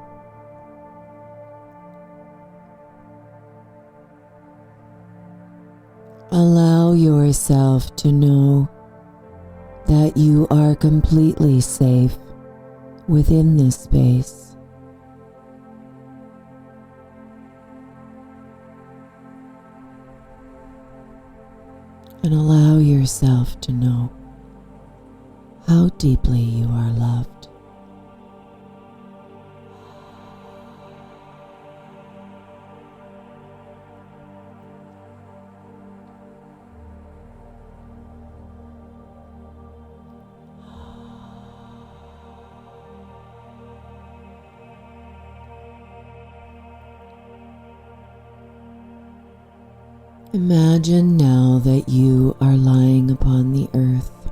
Allow yourself to know that you are completely safe within this space. And allow yourself to know how deeply you are loved. Imagine now that you are lying upon the earth.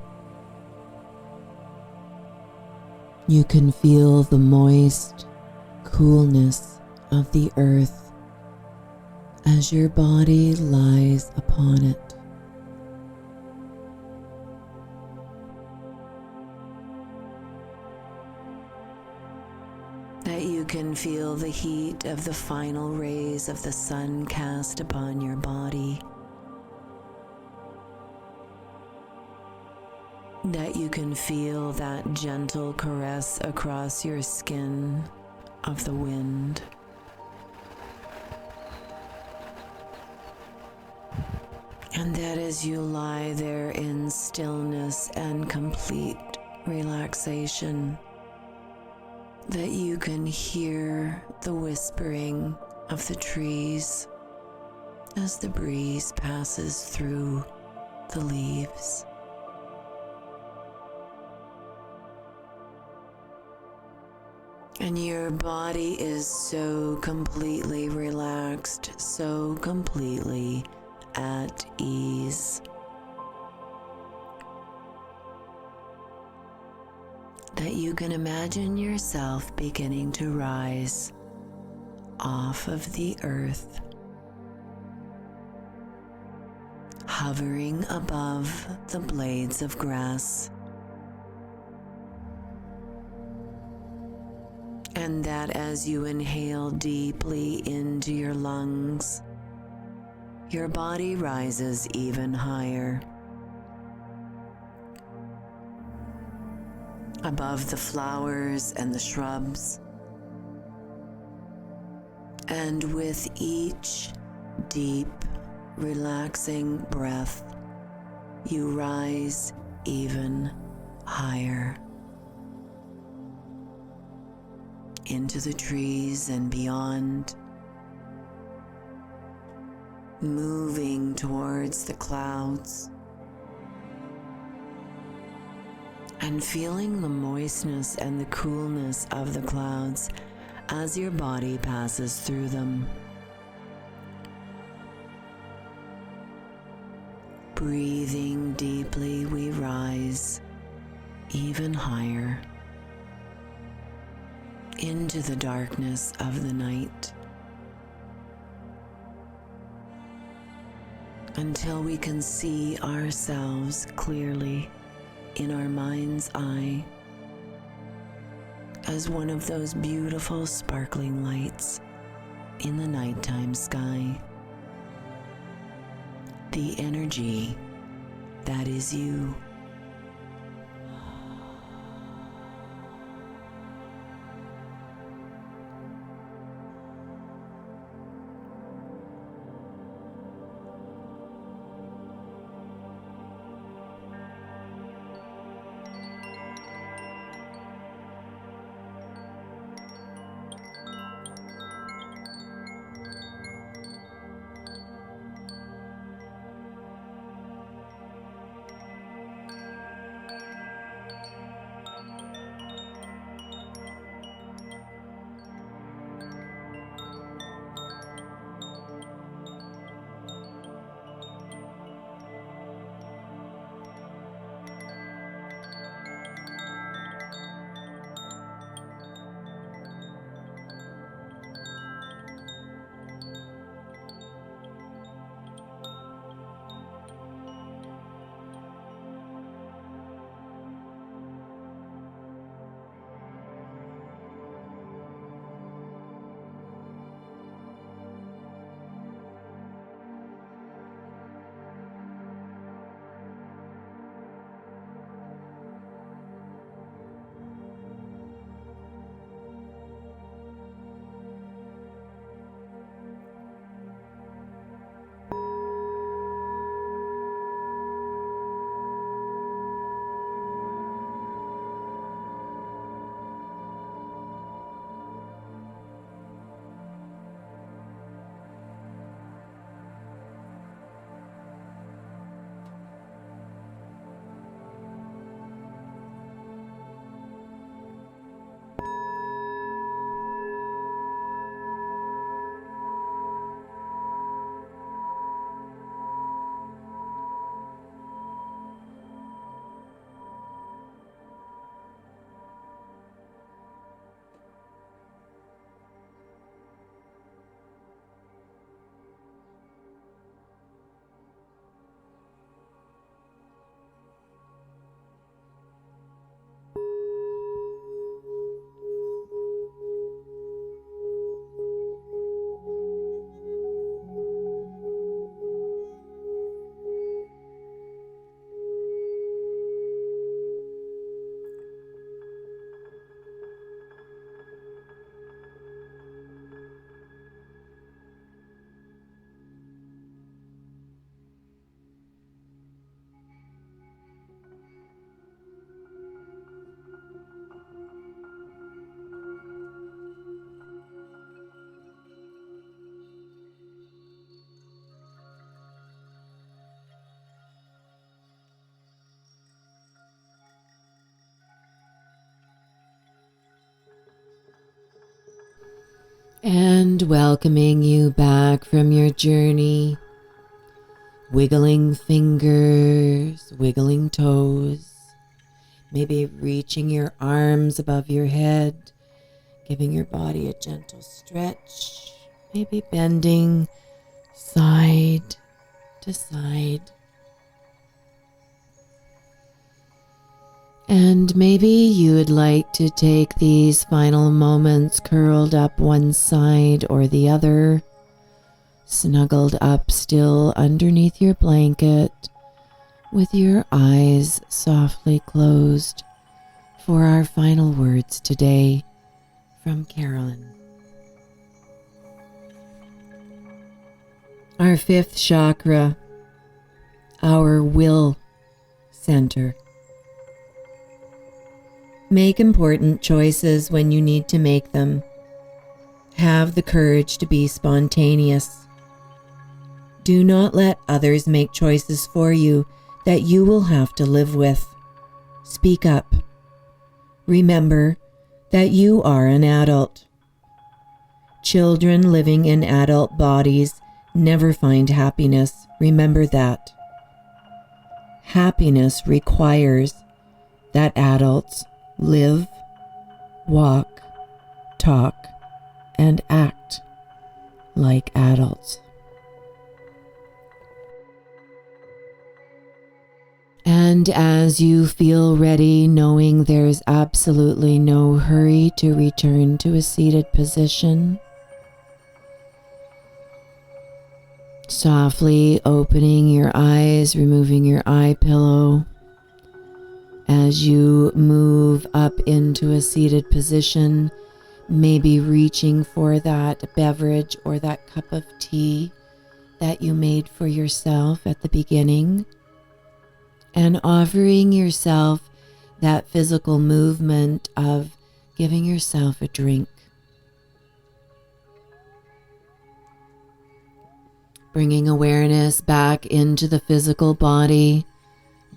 You can feel the moist coolness of the earth as your body lies upon it. That you can feel the heat of the final rays of the sun cast upon your body. That you can feel that gentle caress across your skin of the wind. And that as you lie there in stillness and complete relaxation, that you can hear the whispering of the trees as the breeze passes through the leaves. And your body is so completely relaxed, so completely at ease, that you can imagine yourself beginning to rise off of the earth, hovering above the blades of grass. And that as you inhale deeply into your lungs, your body rises even higher, above the flowers and the shrubs. And with each deep, relaxing breath, you rise even higher into the trees and beyond, moving towards the clouds and feeling the moistness and the coolness of the clouds as your body passes through them. Breathing deeply, we rise even higher into the darkness of the night, until we can see ourselves clearly in our mind's eye as one of those beautiful sparkling lights in the nighttime sky. The energy that is you. And welcoming you back from your journey, wiggling fingers, wiggling toes, maybe reaching your arms above your head, giving your body a gentle stretch, maybe bending side to side. And maybe you would like to take these final moments curled up one side or the other, snuggled up still underneath your blanket, with your eyes softly closed for our final words today from Carolyn. Our fifth chakra, our will center. Make important choices when you need to make them. Have the courage to be spontaneous. Do not let others make choices for you that you will have to live with. Speak up. Remember that you are an adult. Children living in adult bodies never find happiness. Remember that. Happiness requires that adults live, walk, talk, and act like adults. And as you feel ready, knowing there's absolutely no hurry to return to a seated position, softly opening your eyes, removing your eye pillow. As you move up into a seated position, maybe reaching for that beverage or that cup of tea that you made for yourself at the beginning, and offering yourself that physical movement of giving yourself a drink. Bringing awareness back into the physical body,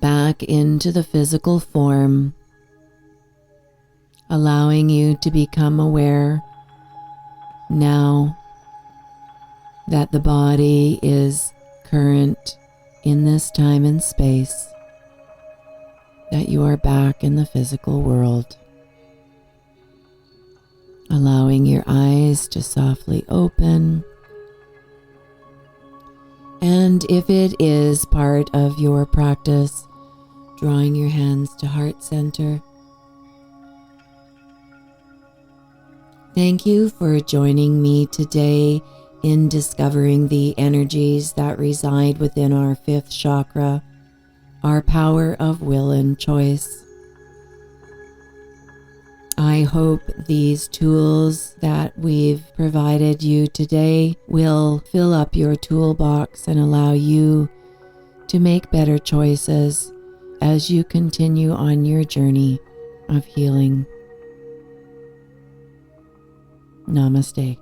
back into the physical form, allowing you to become aware now that the body is current in this time and space, that you are back in the physical world. Allowing your eyes to softly open. And if it is part of your practice, drawing your hands to heart center. Thank you for joining me today in discovering the energies that reside within our fifth chakra, our power of will and choice. I hope these tools that we've provided you today will fill up your toolbox and allow you to make better choices as you continue on your journey of healing. Namaste.